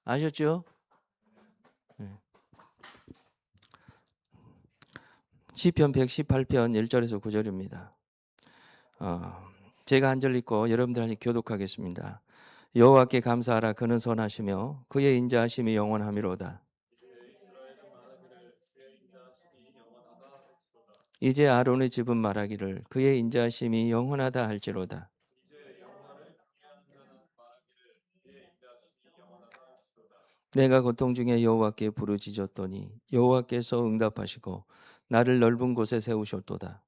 아셨죠? 네. 시편 118편 1절에서 9절입니다. 제가 한 절 읽고 여러분들한테 교독하겠습니다. 여호와께 감사하라. 그는 선하시며 그의 인자하심이 영원하미로다. 이제 아론의 집은 말하기를 그의 인자하심이 영원하다 할지로다. 내가 고통 중에 여호와께 부르짖었더니 여호와께서 응답하시고 나를 넓은 곳에 세우셨도다.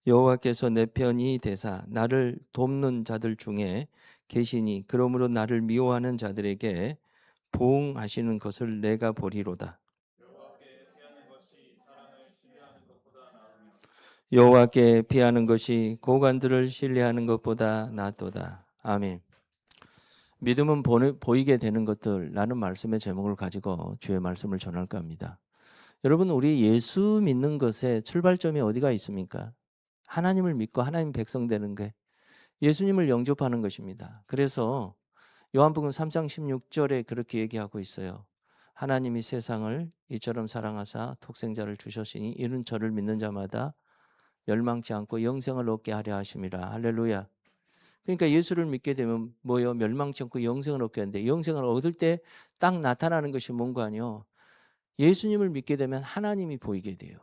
여호와께서 내 편이 되사 나를 돕는 자들 중에 계시니 그러므로 나를 미워하는 자들에게 보응하시는 것을 내가 보리로다. 여호와께 피하는 것이 고관들을 신뢰하는 것보다 낫도다. 아멘. 믿음은 보이게 되는 것들라는 말씀의 제목을 가지고 주의 말씀을 전할까 합니다. 여러분, 우리 예수 믿는 것의 출발점이 어디가 있습니까? 하나님을 믿고 하나님 백성 되는 게 예수님을 영접하는 것입니다. 그래서 요한복음 3장 16절에 그렇게 얘기하고 있어요. 하나님이 세상을 이처럼 사랑하사 독생자를 주셨으니 이는 저를 믿는 자마다 멸망치 않고 영생을 얻게 하려 하심이라. 할렐루야. 그러니까 예수를 믿게 되면 뭐요? 멸망치 않고 영생을 얻게 하는데 영생을 얻을 때 딱 나타나는 것이 뭔가 아니요. 예수님을 믿게 되면 하나님이 보이게 돼요.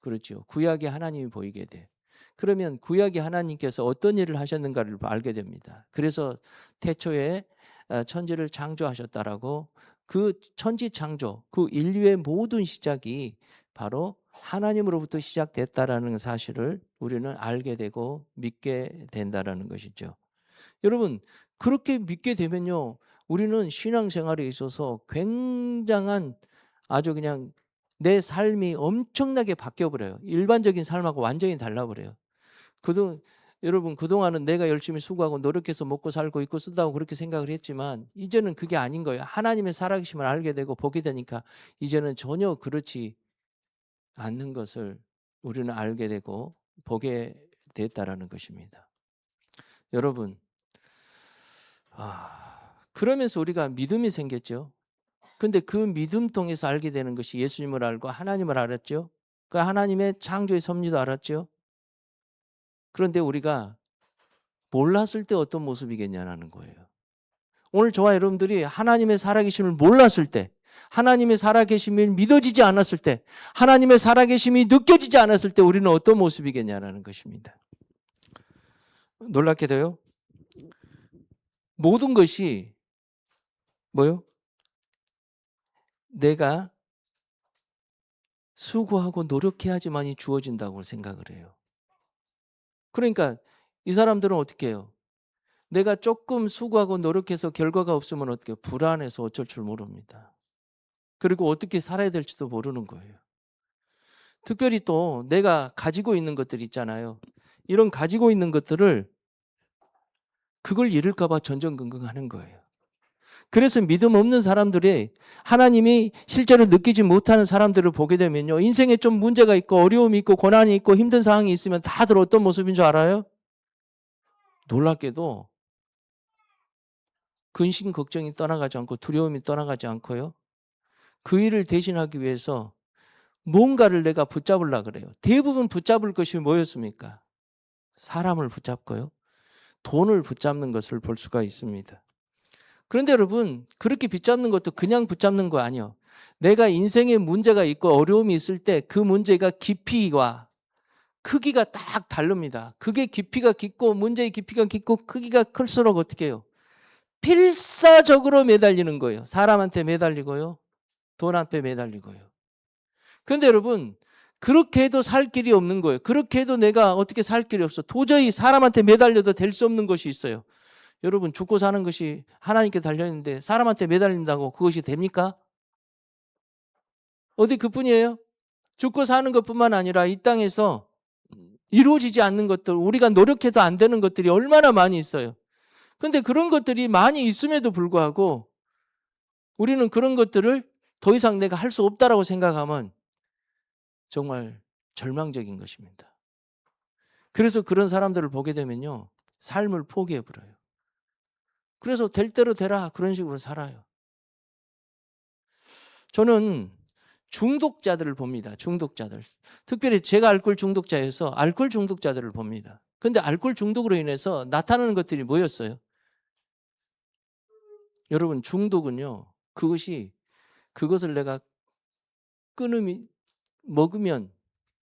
그렇죠. 구약의 하나님이 보이게 돼. 그러면 구약의 하나님께서 어떤 일을 하셨는가를 알게 됩니다. 그래서 태초에 천지를 창조하셨다라고 그 천지 창조, 그 인류의 모든 시작이 바로 하나님으로부터 시작됐다라는 사실을 우리는 알게 되고 믿게 된다라는 것이죠. 여러분, 그렇게 믿게 되면요, 우리는 신앙생활에 있어서 굉장한 아주 그냥 내 삶이 엄청나게 바뀌어버려요. 일반적인 삶하고 완전히 달라버려요. 여러분, 그동안은 내가 열심히 수고하고 노력해서 먹고 살고 있고 쓴다고 그렇게 생각을 했지만 이제는 그게 아닌 거예요. 하나님의 살아계심을 알게 되고 보게 되니까 이제는 전혀 그렇지 않는 것을 우리는 알게 되고 보게 됐다라는 것입니다. 여러분, 그러면서 우리가 믿음이 생겼죠. 근데 그 믿음 통해서 알게 되는 것이 예수님을 알고 하나님을 알았죠. 그 하나님의 창조의 섭리도 알았죠. 그런데 우리가 몰랐을 때 어떤 모습이겠냐는 거예요. 오늘 저와 여러분들이 하나님의 살아계심을 몰랐을 때, 하나님의 살아계심이 믿어지지 않았을 때, 하나님의 살아계심이 느껴지지 않았을 때 우리는 어떤 모습이겠냐는 것입니다. 놀랍게도요, 모든 것이 뭐요? 내가 수고하고 노력해야지만이 주어진다고 생각을 해요. 그러니까 이 사람들은 어떻게 해요? 내가 조금 수고하고 노력해서 결과가 없으면 어떻게 해요? 불안해서 어쩔 줄 모릅니다. 그리고 어떻게 살아야 될지도 모르는 거예요. 특별히 또 내가 가지고 있는 것들 있잖아요. 이런 가지고 있는 것들을 그걸 잃을까 봐 전전긍긍하는 거예요. 그래서 믿음 없는 사람들이 하나님이 실제로 느끼지 못하는 사람들을 보게 되면요. 인생에 좀 문제가 있고 어려움이 있고 고난이 있고 힘든 상황이 있으면 다들 어떤 모습인 줄 알아요? 놀랍게도 근심 걱정이 떠나가지 않고 두려움이 떠나가지 않고요. 그 일을 대신하기 위해서 뭔가를 내가 붙잡으려고 그래요. 대부분 붙잡을 것이 뭐였습니까? 사람을 붙잡고요. 돈을 붙잡는 것을 볼 수가 있습니다. 그런데 여러분, 그렇게 붙잡는 것도 그냥 붙잡는 거 아니에요. 내가 인생에 문제가 있고 어려움이 있을 때 그 문제가 깊이와 크기가 딱 다릅니다. 그게 깊이가 깊고 문제의 깊이가 깊고 크기가 클수록 어떻게 해요? 필사적으로 매달리는 거예요. 사람한테 매달리고요. 돈 앞에 매달리고요. 그런데 여러분, 그렇게 해도 살 길이 없는 거예요. 그렇게 해도 내가 어떻게 살 길이 없어. 도저히 사람한테 매달려도 될 수 없는 것이 있어요. 여러분, 죽고 사는 것이 하나님께 달려있는데 사람한테 매달린다고 그것이 됩니까? 어디 그뿐이에요? 죽고 사는 것뿐만 아니라 이 땅에서 이루어지지 않는 것들, 우리가 노력해도 안 되는 것들이 얼마나 많이 있어요. 그런데 그런 것들이 많이 있음에도 불구하고 우리는 그런 것들을 더 이상 내가 할 수 없다라고 생각하면 정말 절망적인 것입니다. 그래서 그런 사람들을 보게 되면요, 삶을 포기해버려요. 그래서 될 대로 되라 그런 식으로 살아요. 저는 중독자들을 봅니다. 중독자들. 특별히 제가 알코올 중독자여서 알코올 중독자들을 봅니다. 그런데 알코올 중독으로 인해서 나타나는 것들이 뭐였어요? 여러분, 중독은요, 그것을 내가 먹으면,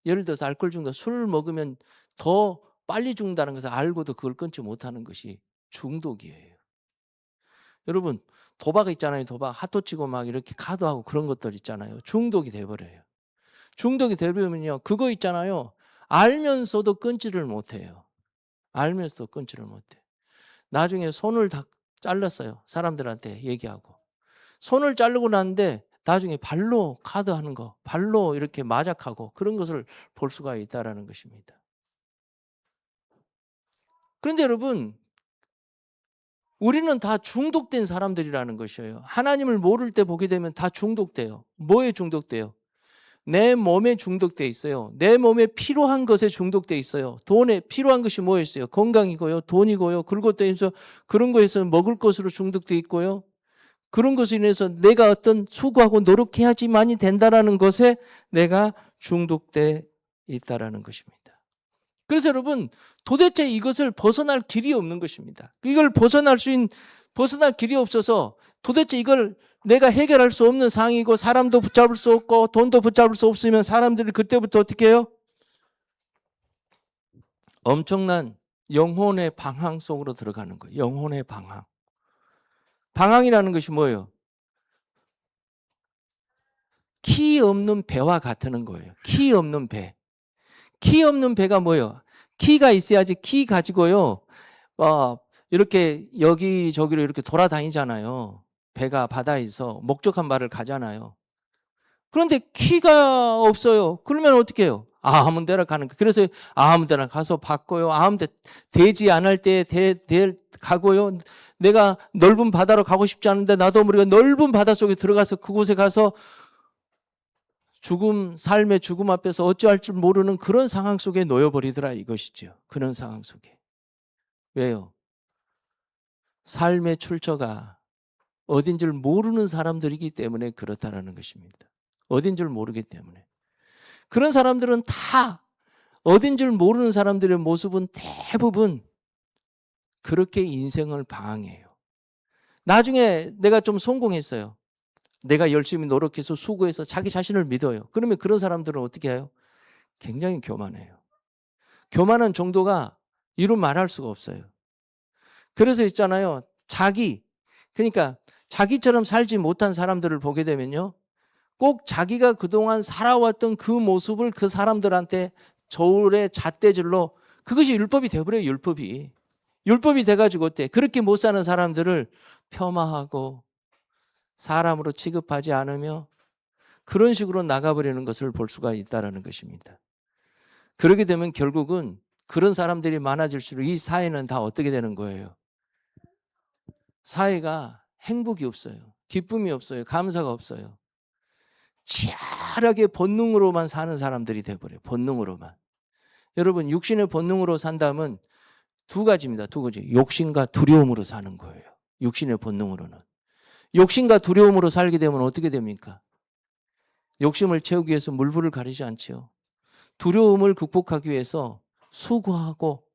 예를 들어서 알코올 중독, 술을 먹으면 더 빨리 죽는다는 것을 알고도 그걸 끊지 못하는 것이 중독이에요. 여러분, 도박 있잖아요. 도박 핫도 치고 막 이렇게 카드하고 그런 것들 있잖아요. 중독이 돼버려요. 중독이 되면요, 그거 있잖아요. 알면서도 끊지를 못해요. 알면서도 끊지를 못해. 나중에 손을 다 잘랐어요. 사람들한테 얘기하고. 손을 자르고 났는데 나중에 발로 카드하는 거, 발로 이렇게 마작하고 그런 것을 볼 수가 있다는 것입니다. 그런데 여러분, 우리는 다 중독된 사람들이라는 것이에요. 하나님을 모를 때 보게 되면 다 중독돼요. 뭐에 중독돼요? 내 몸에 중독돼 있어요. 내 몸에 필요한 것에 중독돼 있어요. 돈에 필요한 것이 뭐였어요? 건강이고요, 돈이고요. 그리고 또 해서 그런 거에서 먹을 것으로 중독돼 있고요. 그런 것으로 인해서 내가 어떤 수고하고 노력해야지만이 된다라는 것에 내가 중독돼 있다라는 것입니다. 그래서 여러분, 도대체 이것을 벗어날 길이 없는 것입니다. 이걸 벗어날 길이 없어서 도대체 이걸 내가 해결할 수 없는 상황이고 사람도 붙잡을 수 없고 돈도 붙잡을 수 없으면 사람들이 그때부터 어떻게 해요? 엄청난 영혼의 방황 속으로 들어가는 거예요. 영혼의 방황. 방황이라는 것이 뭐예요? 키 없는 배와 같은 거예요. 키 없는 배. 키 없는 배가 뭐예요? 키가 있어야지 키 가지고요. 이렇게 여기저기로 이렇게 돌아다니잖아요. 배가 바다에서 목적한 바를 가잖아요. 그런데 키가 없어요. 그러면 어떻게 해요? 아무 데나 가는 거. 그래서 아무 데나 가서 받고요. 아무 데 되지 않을 때 가고요. 내가 넓은 바다로 가고 싶지 않은데 나도 모르게 넓은 바다 속에 들어가서 그곳에 가서 삶의 죽음 앞에서 어찌할 줄 모르는 그런 상황 속에 놓여버리더라 이것이죠. 그런 상황 속에. 왜요? 삶의 출처가 어딘 줄 모르는 사람들이기 때문에 그렇다라는 것입니다. 어딘 줄 모르기 때문에. 그런 사람들은 다 어딘 줄 모르는 사람들의 모습은 대부분 그렇게 인생을 방황해요. 나중에 내가 좀 성공했어요. 내가 열심히 노력해서 수고해서 자기 자신을 믿어요. 그러면 그런 사람들은 어떻게 해요? 굉장히 교만해요. 교만한 정도가 이루 말할 수가 없어요. 그래서 있잖아요. 그러니까 자기처럼 살지 못한 사람들을 보게 되면요. 꼭 자기가 그동안 살아왔던 그 모습을 그 사람들한테 저울의 잣대질로 그것이 율법이 되어버려요. 율법이 돼가지고 어때? 그렇게 못 사는 사람들을 폄하하고 사람으로 취급하지 않으며 그런 식으로 나가버리는 것을 볼 수가 있다는 것입니다. 그렇게 되면 결국은 그런 사람들이 많아질수록 이 사회는 다 어떻게 되는 거예요? 사회가 행복이 없어요. 기쁨이 없어요. 감사가 없어요. 치열하게 본능으로만 사는 사람들이 돼버려요. 본능으로만. 여러분, 육신의 본능으로 산다면 두 가지입니다. 두 가지. 욕심과 두려움으로 사는 거예요. 육신의 본능으로는. 욕심과 두려움으로 살게 되면 어떻게 됩니까? 욕심을 채우기 위해서 물불을 가리지 않지요. 두려움을 극복하기 위해서 수고하고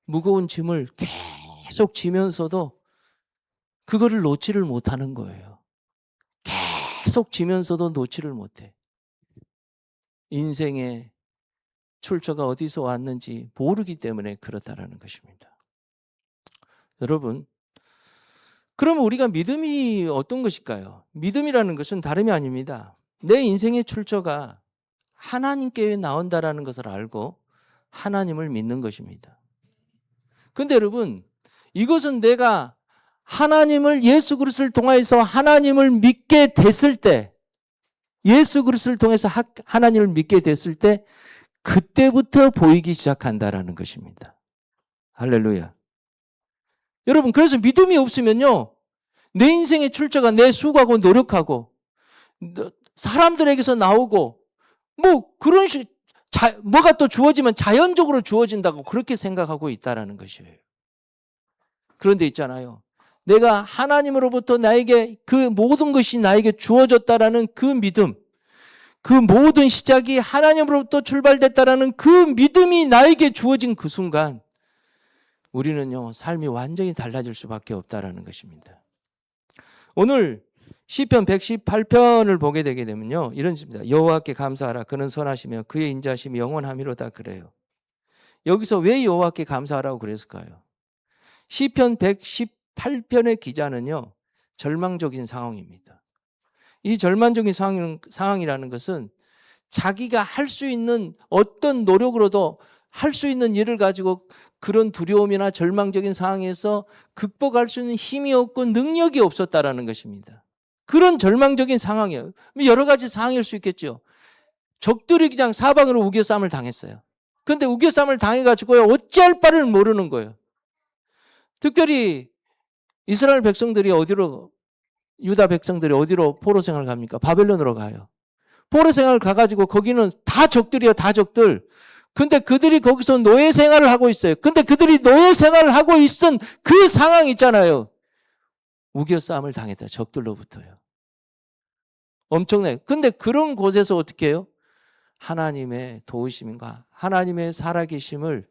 무거운 짐을 계속 지면서도 그거를 놓지를 못하는 거예요. 계속 지면서도 놓지를 못해. 인생의 출처가 어디서 왔는지 모르기 때문에 그렇다라는 것입니다. 여러분, 그러면 우리가 믿음이 어떤 것일까요? 믿음이라는 것은 다름이 아닙니다. 내 인생의 출처가 하나님께 나온다라는 것을 알고 하나님을 믿는 것입니다. 그런데 여러분, 이것은 내가 예수 그리스도를 통해서 하나님을 믿게 됐을 때, 예수 그리스도를 통해서 하나님을 믿게 됐을 때 그때부터 보이기 시작한다라는 것입니다. 할렐루야. 여러분, 그래서 믿음이 없으면요, 내 인생의 출처가 내 수고하고 노력하고 사람들에게서 나오고 뭐가 또 주어지면 자연적으로 주어진다고 그렇게 생각하고 있다라는 것이에요. 그런데 있잖아요. 내가 하나님으로부터 나에게 그 모든 것이 나에게 주어졌다라는 그 믿음, 그 모든 시작이 하나님으로부터 출발됐다라는 그 믿음이 나에게 주어진 그 순간 우리는요, 삶이 완전히 달라질 수밖에 없다라는 것입니다. 오늘 시편 118편을 보게 되게 되면요, 이런 식입니다. 여호와께 감사하라. 그는 선하시며 그의 인자하심이 영원하미로다. 그래요. 여기서 왜 여호와께 감사하라고 그랬을까요? 시편 118편의 기자는요, 절망적인 상황입니다. 이 절망적인 상황이라는 것은 자기가 할 수 있는 어떤 노력으로도 할 수 있는 일을 가지고 그런 두려움이나 절망적인 상황에서 극복할 수 있는 힘이 없고 능력이 없었다라는 것입니다. 그런 절망적인 상황이에요. 여러 가지 상황일 수 있겠죠. 적들이 그냥 사방으로 우겨쌈을 당했어요. 그런데 우겨쌈을 당해가지고요, 어찌할 바를 모르는 거예요. 특별히 이스라엘 백성들이 어디로, 유다 백성들이 어디로 포로 생활을 갑니까? 바벨론으로 가요. 포로 생활을 가가지고 거기는 다 적들이에요. 다 적들. 근데 그들이 거기서 노예 생활을 하고 있어요. 근데 그들이 노예 생활을 하고 있은 그 상황 있잖아요. 우겨싸움을 당했다. 적들로부터요. 엄청나요. 근데 그런 곳에서 어떻게 해요? 하나님의 도우심과 하나님의 살아계심을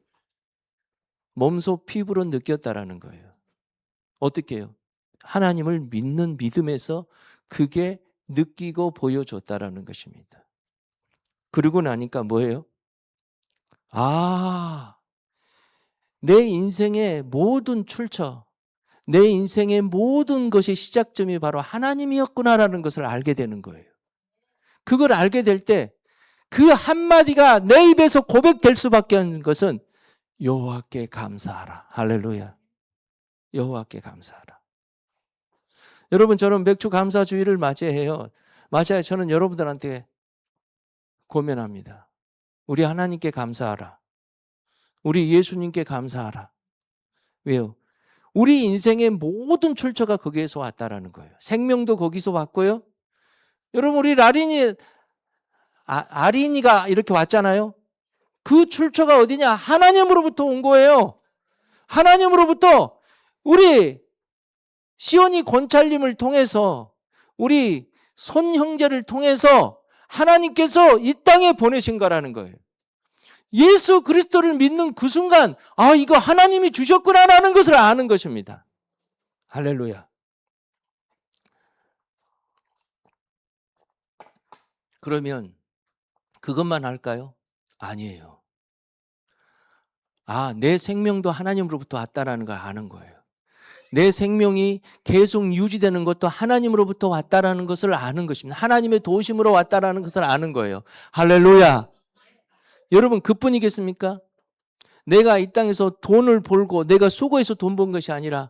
몸소 피부로 느꼈다라는 거예요. 어떻게 해요? 하나님을 믿는 믿음에서 그게 느끼고 보여줬다라는 것입니다. 그러고 나니까 뭐예요? 내 인생의 모든 출처, 내 인생의 모든 것의 시작점이 바로 하나님이었구나라는 것을 알게 되는 거예요. 그걸 알게 될 때 그 한마디가 내 입에서 고백될 수밖에 없는 것은 여호와께 감사하라. 할렐루야. 여호와께 감사하라. 여러분, 저는 맥주 감사 주일을 맞이해요. 맞아요. 저는 여러분들한테 고면합니다. 우리 하나님께 감사하라. 우리 예수님께 감사하라. 왜요? 우리 인생의 모든 출처가 거기에서 왔다라는 거예요. 생명도 거기서 왔고요. 여러분, 우리 아린이가 이렇게 왔잖아요. 그 출처가 어디냐? 하나님으로부터 온 거예요. 하나님으로부터 우리 시온이 권찰림을 통해서 우리 손 형제를 통해서 하나님께서 이 땅에 보내신 거라는 거예요. 예수 그리스도를 믿는 그 순간 이거 하나님이 주셨구나라는 것을 아는 것입니다. 할렐루야. 그러면 그것만 할까요? 아니에요. 내 생명도 하나님으로부터 왔다라는 걸 아는 거예요. 내 생명이 계속 유지되는 것도 하나님으로부터 왔다라는 것을 아는 것입니다. 하나님의 도우심으로 왔다라는 것을 아는 거예요. 할렐루야. 여러분, 그뿐이겠습니까? 내가 이 땅에서 돈을 벌고 내가 수고해서 돈 번 것이 아니라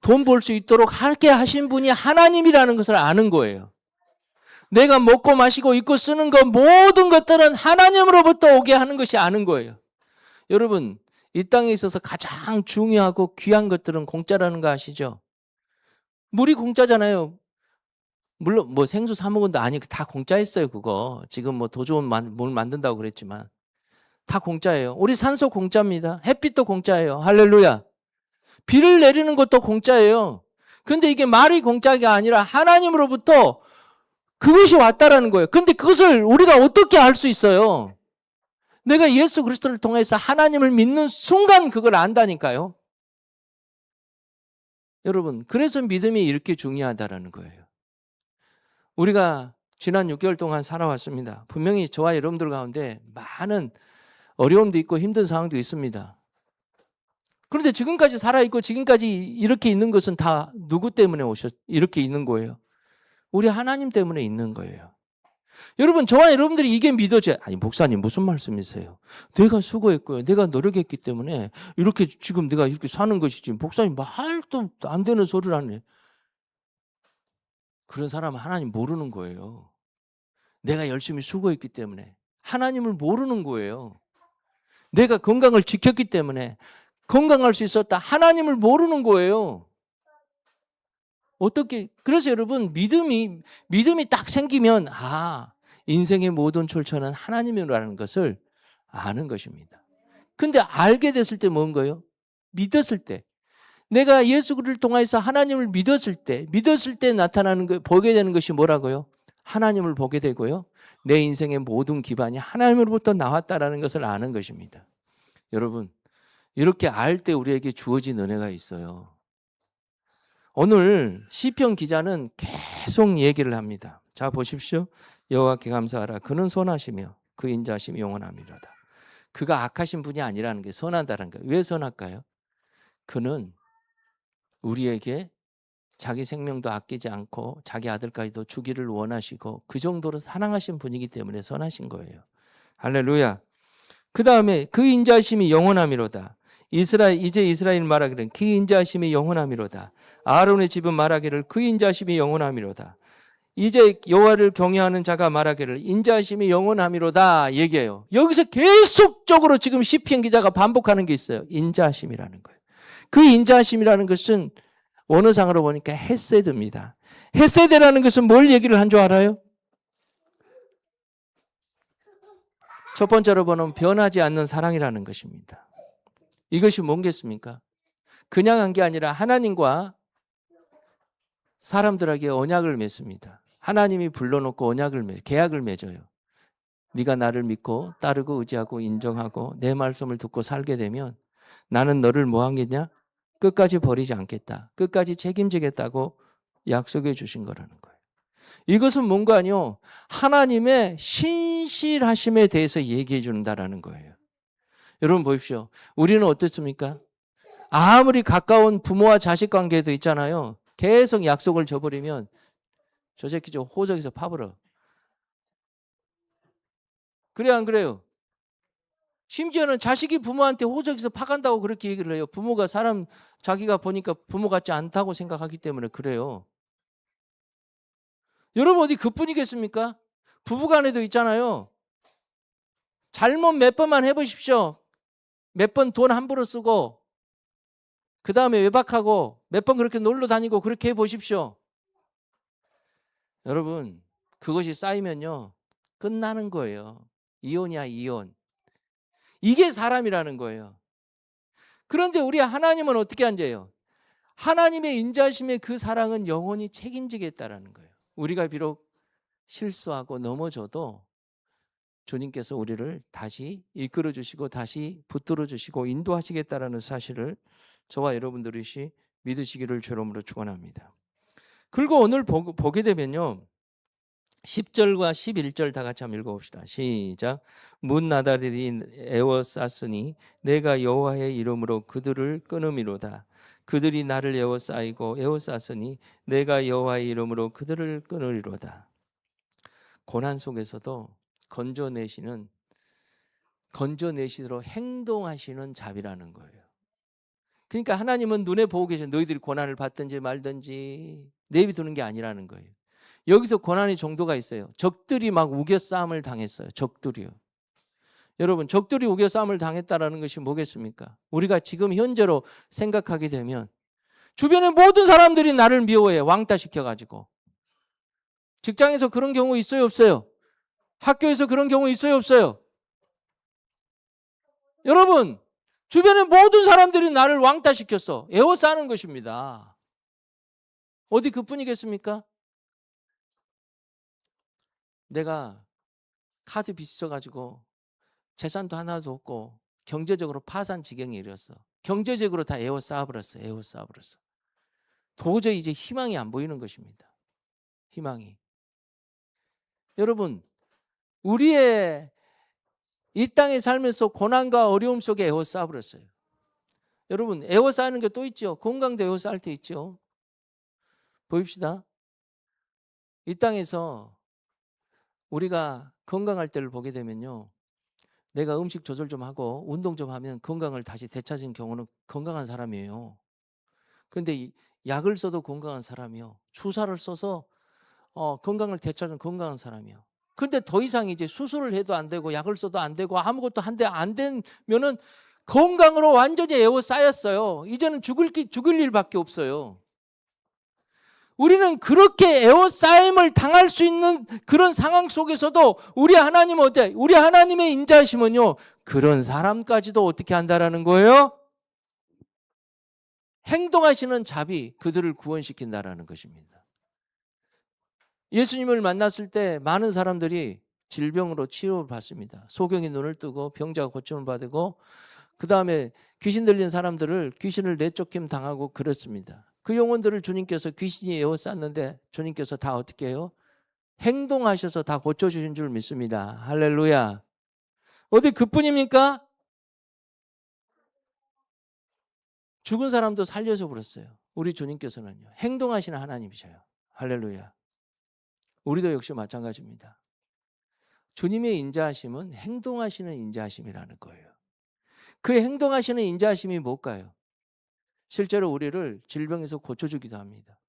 돈 벌 수 있도록 하게 하신 분이 하나님이라는 것을 아는 거예요. 내가 먹고 마시고 입고 쓰는 것 모든 것들은 하나님으로부터 오게 하는 것이 아는 거예요. 여러분, 이 땅에 있어서 가장 중요하고 귀한 것들은 공짜라는 거 아시죠? 물이 공짜잖아요. 물론 생수 사 먹은다 다 공짜였어요. 그거 지금 더 좋은 물 만든다고 그랬지만 다 공짜예요. 우리 산소 공짜입니다. 햇빛도 공짜예요. 할렐루야. 비를 내리는 것도 공짜예요. 근데 이게 말이 공짜가 아니라 하나님으로부터 그것이 왔다라는 거예요. 근데 그것을 우리가 어떻게 알 수 있어요? 내가 예수 그리스도를 통해서 하나님을 믿는 순간 그걸 안다니까요. 여러분, 그래서 믿음이 이렇게 중요하다라는 거예요. 우리가 지난 6개월 동안 살아왔습니다. 분명히 저와 여러분들 가운데 많은 어려움도 있고 힘든 상황도 있습니다. 그런데 지금까지 살아있고 지금까지 이렇게 있는 것은 다 누구 때문에 이렇게 있는 거예요? 우리 하나님 때문에 있는 거예요. 여러분, 저와 여러분들이 이게 믿어져요. 목사님 무슨 말씀이세요? 내가 수고했고요. 내가 노력했기 때문에 이렇게 지금 내가 이렇게 사는 것이지. 목사님 말도 안 되는 소리를 하네. 그런 사람은 하나님 모르는 거예요. 내가 열심히 수고했기 때문에 하나님을 모르는 거예요. 내가 건강을 지켰기 때문에 건강할 수 있었다. 하나님을 모르는 거예요. 어떻게? 그래서 여러분, 믿음이 딱 생기면 인생의 모든 출처는 하나님이라는 것을 아는 것입니다. 근데 알게 됐을 때 뭔 거예요? 믿었을 때. 내가 예수 그리스도를 통해서 하나님을 믿었을 때 나타나는 거, 보게 되는 것이 뭐라고요? 하나님을 보게 되고요. 내 인생의 모든 기반이 하나님으로부터 나왔다라는 것을 아는 것입니다. 여러분, 이렇게 알 때 우리에게 주어진 은혜가 있어요. 오늘 시편 기자는 계속 얘기를 합니다. 자, 보십시오. 여호와께 감사하라. 그는 선하시며 그 인자하심이 영원함이로다. 그가 악하신 분이 아니라는 게 선하다는 거예요. 왜 선할까요? 그는 우리에게 자기 생명도 아끼지 않고 자기 아들까지도 주기를 원하시고 그 정도로 사랑하신 분이기 때문에 선하신 거예요. 할렐루야. 그 다음에 그 인자하심이 영원함이로다. 이제 이스라엘 말하기를 그 인자하심이 영원함이로다. 아론의 집은 말하기를 그 인자하심이 영원함이로다. 이제 여호와를 경외하는 자가 말하기를 인자하심이 영원함이로다 얘기해요. 여기서 계속적으로 지금 시편 기자가 반복하는 게 있어요. 인자하심이라는 거예요. 그 인자하심이라는 것은 원어상으로 보니까 헤세드입니다. 헤세드라는 것은 뭘 얘기를 한 줄 알아요? 첫 번째로 보면 변하지 않는 사랑이라는 것입니다. 이것이 뭔겠습니까? 그냥 한 게 아니라 하나님과 사람들에게 언약을 맺습니다. 하나님이 불러놓고 계약을 맺어요. 네가 나를 믿고 따르고 의지하고 인정하고 내 말씀을 듣고 살게 되면 나는 너를 뭐 하겠냐? 끝까지 버리지 않겠다. 끝까지 책임지겠다고 약속해 주신 거라는 거예요. 이것은 뭔가 아니요. 하나님의 신실하심에 대해서 얘기해 준다라는 거예요. 여러분 보십시오. 우리는 어떻습니까? 아무리 가까운 부모와 자식 관계도 있잖아요. 계속 약속을 저버리면 저 새끼 저 호적에서 파버려. 그래 안 그래요? 심지어는 자식이 부모한테 호적에서 파간다고 그렇게 얘기를 해요. 부모가 자기가 보니까 부모 같지 않다고 생각하기 때문에 그래요. 여러분 어디 그뿐이겠습니까? 부부간에도 있잖아요. 잘못 몇 번만 해보십시오. 몇 번 돈 함부로 쓰고 그 다음에 외박하고 몇 번 그렇게 놀러 다니고 그렇게 해보십시오. 여러분 그것이 쌓이면요 끝나는 거예요. 이혼이야 이혼. 이게 사람이라는 거예요. 그런데 우리 하나님은 어떻게 앉아요? 하나님의 인자하심의 그 사랑은 영원히 책임지겠다라는 거예요. 우리가 비록 실수하고 넘어져도 주님께서 우리를 다시 이끌어 주시고 다시 붙들어 주시고 인도하시겠다라는 사실을 저와 여러분들이 믿으시기를 주름으로 축원합니다. 그리고 오늘 보게 되면요. 10절과 11절 다 같이 한번 읽어봅시다. 시작. 문나달이 에워쌌으니 내가 여호와의 이름으로 그들을 끊음이로다. 그들이 나를 에워쌌으니 내가 여호와의 이름으로 그들을 끊으리로다. 고난 속에서도 건져내시도록 행동하시는 자비라는 거예요. 그러니까 하나님은 눈에 보고 계신 너희들이 고난을 받든지 말든지 내비두는 게 아니라는 거예요. 여기서 고난의 정도가 있어요. 적들이 막 우겨싸움을 당했어요. 적들이요. 여러분 적들이 우겨싸움을 당했다라는 것이 뭐겠습니까? 우리가 지금 현재로 생각하게 되면 주변의 모든 사람들이 나를 미워해. 왕따시켜가지고. 직장에서 그런 경우 있어요 없어요? 학교에서 그런 경우 있어요 없어요? 여러분 주변의 모든 사람들이 나를 왕따시켰어. 에워싸는 것입니다. 어디 그뿐이겠습니까? 내가 카드 빚이 있어가지고 재산도 하나도 없고 경제적으로 파산 지경에 이르렀어. 경제적으로 다 에워싸버렸어. 도저히 이제 희망이 안 보이는 것입니다. 희망이. 여러분 우리의 이 땅에 살면서 고난과 어려움 속에 에워싸버렸어요. 여러분 에워싸는 게 또 있죠. 건강도 에워싸할 때 있죠. 보입시다. 이 땅에서 우리가 건강할 때를 보게 되면요. 내가 음식 조절 좀 하고 운동 좀 하면 건강을 다시 되찾은 경우는 건강한 사람이에요. 그런데 약을 써도 건강한 사람이요. 주사를 써서 건강을 되찾은 건강한 사람이요. 그런데 더 이상 이제 수술을 해도 안 되고 약을 써도 안 되고 아무것도 한데 안 되면은 건강으로 완전히 에워싸였어요. 이제는 죽을 일밖에 없어요. 우리는 그렇게 에워싸임을 당할 수 있는 그런 상황 속에서도 우리 하나님은 어때? 우리 하나님의 인자하심은요. 그런 사람까지도 어떻게 한다라는 거예요? 행동하시는 자비, 그들을 구원시킨다라는 것입니다. 예수님을 만났을 때 많은 사람들이 질병으로 치료를 받습니다. 소경이 눈을 뜨고 병자가 고침을 받고 그 다음에 귀신 들린 사람들을 귀신을 내쫓김 당하고 그렇습니다. 그 영혼들을 주님께서 귀신이 에워쌌는데 주님께서 다 어떻게 해요? 행동하셔서 다 고쳐주신 줄 믿습니다. 할렐루야. 어디 그뿐입니까? 죽은 사람도 살려서 그랬어요. 우리 주님께서는요, 행동하시는 하나님이셔요. 할렐루야. 우리도 역시 마찬가지입니다. 주님의 인자하심은 행동하시는 인자하심이라는 거예요. 그 행동하시는 인자하심이 뭘까요? 실제로 우리를 질병에서 고쳐주기도 합니다.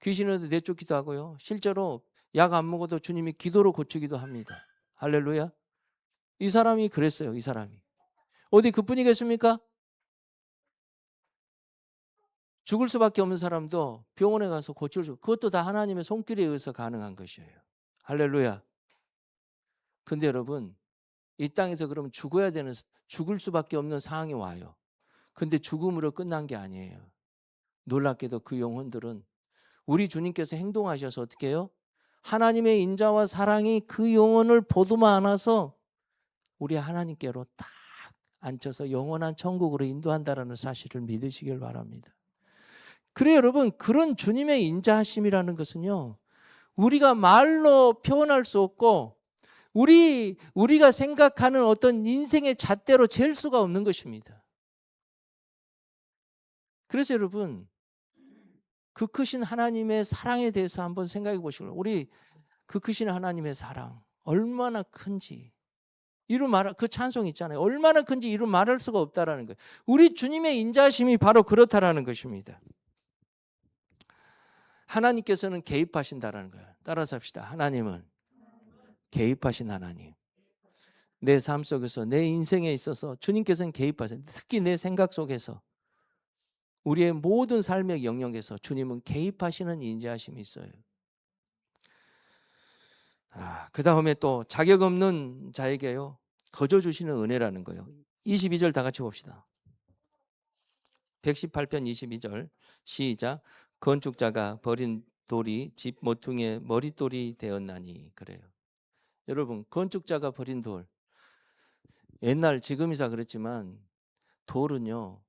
귀신을 내쫓기도 하고요. 실제로 약 안 먹어도 주님이 기도로 고치기도 합니다. 할렐루야. 이 사람이 그랬어요. 이 사람이. 어디 그뿐이겠습니까? 죽을 수밖에 없는 사람도 병원에 가서 고칠 수, 그것도 다 하나님의 손길에 의해서 가능한 것이에요. 할렐루야. 근데 여러분, 이 땅에서 그러면 죽을 수밖에 없는 상황이 와요. 근데 죽음으로 끝난 게 아니에요. 놀랍게도 그 영혼들은 우리 주님께서 행동하셔서 어떻게 해요? 하나님의 인자와 사랑이 그 영혼을 보도만 안아서 우리 하나님께로 딱 앉혀서 영원한 천국으로 인도한다라는 사실을 믿으시길 바랍니다. 그래요, 여러분, 그런 주님의 인자하심이라는 것은요, 우리가 말로 표현할 수 없고 우리가 생각하는 어떤 인생의 잣대로 잴 수가 없는 것입니다. 그래서 여러분, 그 크신 하나님의 사랑에 대해서 한번 생각해 보시고, 우리 그 크신 하나님의 사랑 얼마나 큰지 이루 말할, 그 찬송 있잖아요. 얼마나 큰지 이루 말할 수가 없다라는 거예요. 우리 주님의 인자하심이 바로 그렇다라는 것입니다. 하나님께서는 개입하신다라는 거예요. 따라서 합시다. 하나님은 개입하신 하나님. 내 삶 속에서, 내 인생에 있어서 주님께서는 개입하세요. 특히 내 생각 속에서, 우리의 모든 삶의 영역에서 주님은 개입하시는 인자하심이 있어요. 그 다음에 또 자격 없는 자에게요, 거저 주시는 은혜라는 거예요. 22절 다 같이 봅시다. 118편 22절 시작. 건축자가 버린 돌이 집 모퉁이의 머릿돌이 되었나니. 그래요. 여러분, 건축자가 버린 돌, 옛날 지금이사 그렇지만 돌은요,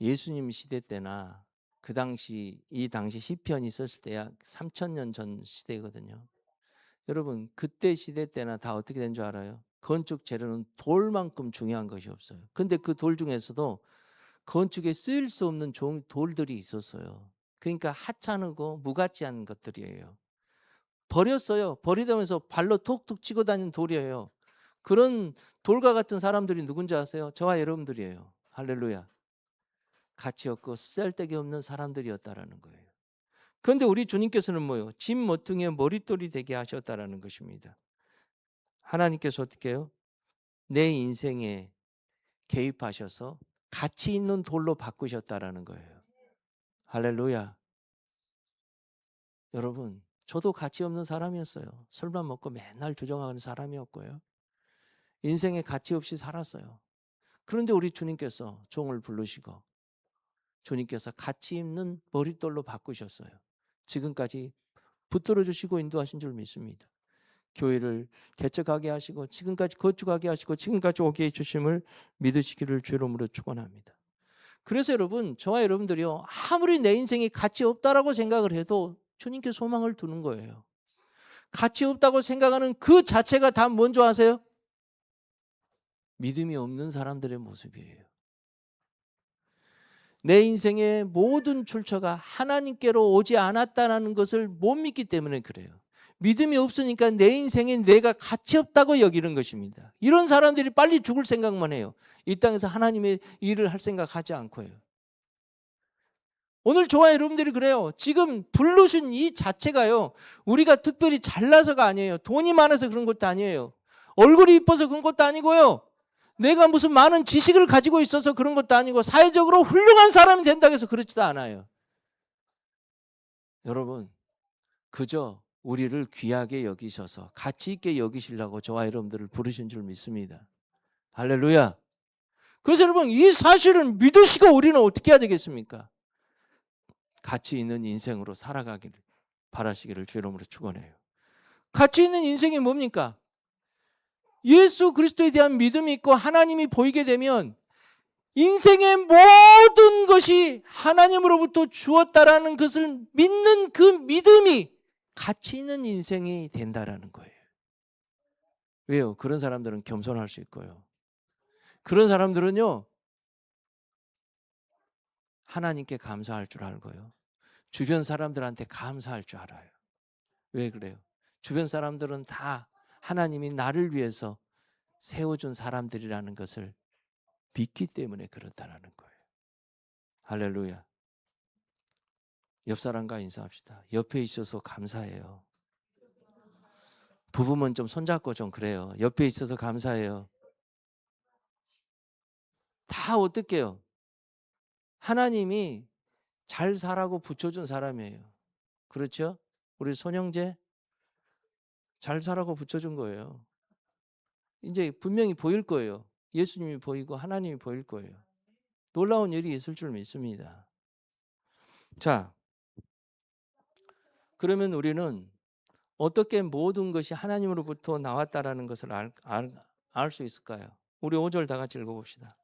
예수님 시대 때나 그 당시, 이 당시 시편이 있었을 때야 3000년 전 시대거든요. 여러분, 그때 시대 때나 다 어떻게 된 줄 알아요? 건축 재료는 돌만큼 중요한 것이 없어요. 근데 그 돌 중에서도 건축에 쓰일 수 없는 돌들이 있었어요. 그러니까 하찮고 무가치한 것들이에요. 버렸어요. 버리다면서 발로 톡톡 치고 다니는 돌이에요. 그런 돌과 같은 사람들이 누군지 아세요? 저와 여러분들이에요. 할렐루야. 가치 없고 쓸데기 없는 사람들이었다라는 거예요. 그런데 우리 주님께서는 뭐예요? 집 모퉁이의 머릿돌이 되게 하셨다라는 것입니다. 하나님께서 어떻게 해요? 내 인생에 개입하셔서 가치 있는 돌로 바꾸셨다라는 거예요. 할렐루야. 여러분, 저도 가치 없는 사람이었어요. 술만 먹고 맨날 주정하는 사람이었고요. 인생에 가치 없이 살았어요. 그런데 우리 주님께서 종을 부르시고 주님께서 가치 있는 머릿돌로 바꾸셨어요. 지금까지 붙들어 주시고 인도하신 줄 믿습니다. 교회를 개척하게 하시고 지금까지 거룩하게 하시고 지금까지 오게 해주심을 믿으시기를 주 이름으로 축원합니다. 그래서 여러분, 저와 여러분들이요, 아무리 내 인생에 가치 없다라고 생각을 해도 주님께 소망을 두는 거예요. 가치 없다고 생각하는 그 자체가 다 뭔지 아세요? 믿음이 없는 사람들의 모습이에요. 내 인생의 모든 출처가 하나님께로 오지 않았다는 것을 못 믿기 때문에 그래요. 믿음이 없으니까 내 인생에 내가 가치 없다고 여기는 것입니다. 이런 사람들이 빨리 죽을 생각만 해요. 이 땅에서 하나님의 일을 할 생각하지 않고요. 오늘 저와 여러분들이 그래요. 지금 부르신 이 자체가요, 우리가 특별히 잘나서가 아니에요. 돈이 많아서 그런 것도 아니에요. 얼굴이 이뻐서 그런 것도 아니고요. 내가 무슨 많은 지식을 가지고 있어서 그런 것도 아니고 사회적으로 훌륭한 사람이 된다고 해서 그렇지도 않아요. 여러분, 그저 우리를 귀하게 여기셔서 가치 있게 여기시려고 저와 여러분들을 부르신 줄 믿습니다. 할렐루야. 그래서 여러분 이 사실을 믿으시고 우리는 어떻게 해야 되겠습니까? 가치 있는 인생으로 살아가기를 바라시기를 주의 이름으로 축원해요. 가치 있는 인생이 뭡니까? 예수 그리스도에 대한 믿음이 있고 하나님이 보이게 되면 인생의 모든 것이 하나님으로부터 주었다라는 것을 믿는 그 믿음이 가치 있는 인생이 된다라는 거예요. 왜요? 그런 사람들은 겸손할 수 있고요. 그런 사람들은요, 하나님께 감사할 줄 알고요. 주변 사람들한테 감사할 줄 알아요. 왜 그래요? 주변 사람들은 다 하나님이 나를 위해서 세워준 사람들이라는 것을 믿기 때문에 그렇다라는 거예요. 할렐루야. 옆 사람과 인사합시다. 옆에 있어서 감사해요. 부부면 좀 손잡고 좀 그래요. 옆에 있어서 감사해요. 다 어떻게요? 하나님이 잘 살라고 붙여준 사람이에요. 그렇죠? 우리 손영재 잘 살라고 붙여준 거예요. 이제 분명히 보일 거예요. 예수님이 보이고 하나님이 보일 거예요. 놀라운 일이 있을 줄 믿습니다. 자, 그러면 우리는 어떻게 모든 것이 하나님으로부터 나왔다라는 것을 알 수 있을까요? 우리 5절 다 같이 읽어봅시다.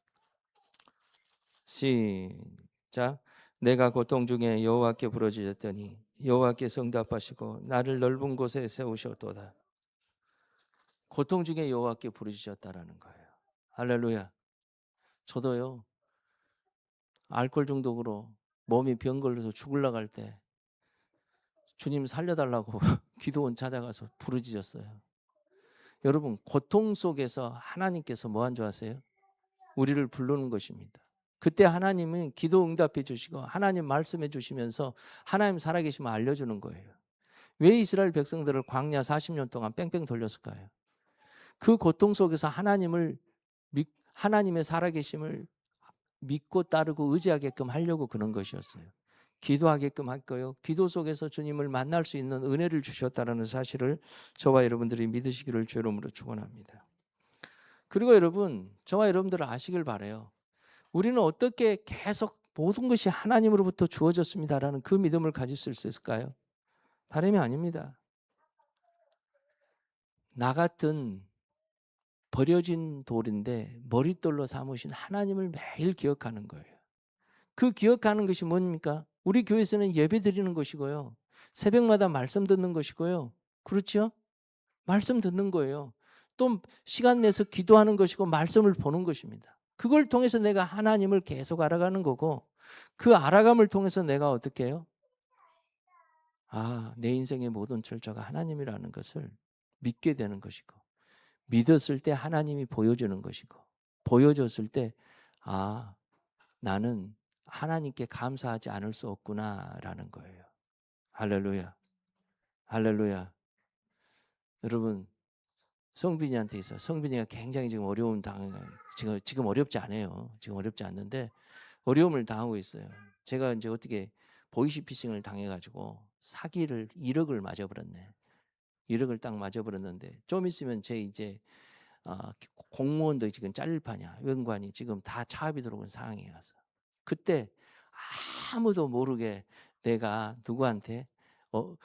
시작. 내가 고통 중에 여호와께 부르짖었더니 여호와께서 응답하시고 나를 넓은 곳에 세우셨도다. 고통 중에 여호와께 부르짖었다라는 거예요. 할렐루야. 저도요, 알코올 중독으로 몸이 병 걸려서 죽으려고 할 때 주님 살려달라고 기도원 찾아가서 부르짖었어요. 여러분, 고통 속에서 하나님께서 뭐 한 줄 아세요? 우리를 부르는 것입니다. 그때 하나님은 기도 응답해 주시고 하나님 말씀해 주시면서 하나님 살아계심을 알려주는 거예요. 왜 이스라엘 백성들을 광야 40년 동안 뺑뺑 돌렸을까요? 그 고통 속에서 하나님의 살아계심을 믿고 따르고 의지하게끔 하려고 그런 것이었어요. 기도하게끔 할 거요. 기도 속에서 주님을 만날 수 있는 은혜를 주셨다는 사실을 저와 여러분들이 믿으시기를 주의 이름으로 축원합니다. 그리고 여러분, 저와 여러분들을 아시길 바라요. 우리는 어떻게 계속 모든 것이 하나님으로부터 주어졌습니다라는 그 믿음을 가질 수 있을까요? 다름이 아닙니다. 나 같은 버려진 돌인데 머릿돌로 삼으신 하나님을 매일 기억하는 거예요. 그 기억하는 것이 뭡니까? 우리 교회에서는 예배 드리는 것이고요. 새벽마다 말씀 듣는 것이고요. 그렇죠? 말씀 듣는 거예요. 또 시간 내서 기도하는 것이고 말씀을 보는 것입니다. 그걸 통해서 내가 하나님을 계속 알아가는 거고 그 알아감을 통해서 내가 어떻게 해요? 내 인생의 모든 철저가 하나님이라는 것을 믿게 되는 것이고 믿었을 때 하나님이 보여주는 것이고 보여줬을 때 나는 하나님께 감사하지 않을 수 없구나라는 거예요. 할렐루야. 할렐루야. 여러분, 성빈이한테 있어요. 성빈이가 굉장히 지금 어려움 당해요. 지금 어렵지 않아요. 지금 어렵지 않는데 어려움을 당하고 있어요. 제가 이제 어떻게 보이시피싱을 당해가지고 사기를 1억을 맞아버렸네. 1억을 딱 맞아버렸는데 좀 있으면 제 이제 공무원도 지금 잘릴 판이야. 외관이 지금 다 차압이 들어온 상황에 가서 그때 아무도 모르게 내가 누구한테 옥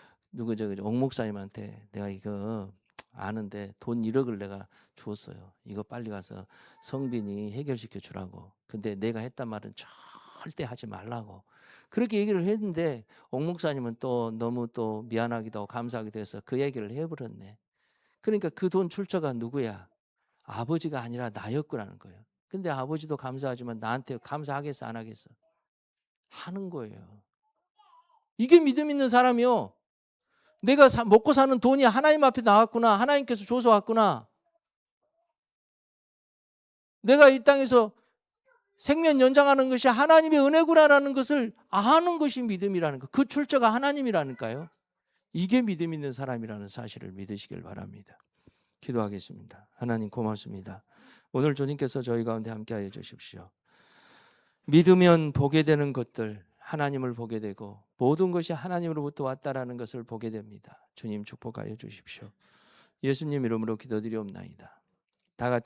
목사님한테 내가 이거 아는데 돈 1억을 내가 주었어요. 이거 빨리 가서 성빈이 해결시켜 주라고. 근데 내가 했단 말은 절대 하지 말라고. 그렇게 얘기를 했는데 옥 목사님은 또 너무 또 미안하기도 하고 감사하기도 해서 그 얘기를 해버렸네. 그러니까 그 돈 출처가 누구야? 아버지가 아니라 나였구라는 거예요. 근데 아버지도 감사하지만 나한테 감사하겠어 안 하겠어? 하는 거예요. 이게 믿음 있는 사람이요. 내가 먹고 사는 돈이 하나님 앞에 나왔구나. 하나님께서 줘서 왔구나. 내가 이 땅에서 생명 연장하는 것이 하나님의 은혜구나라는 것을 아는 것이 믿음이라는 거. 그 출처가 하나님이라니까요. 이게 믿음 있는 사람이라는 사실을 믿으시길 바랍니다. 기도하겠습니다. 하나님 고맙습니다. 오늘 주님께서 저희 가운데 함께하여 주십시오. 믿으면 보게 되는 것들, 하나님을 보게 되고 모든 것이 하나님으로부터 왔다라는 것을 보게 됩니다. 주님 축복하여 주십시오. 예수님 이름으로 기도드리옵나이다. 다 같이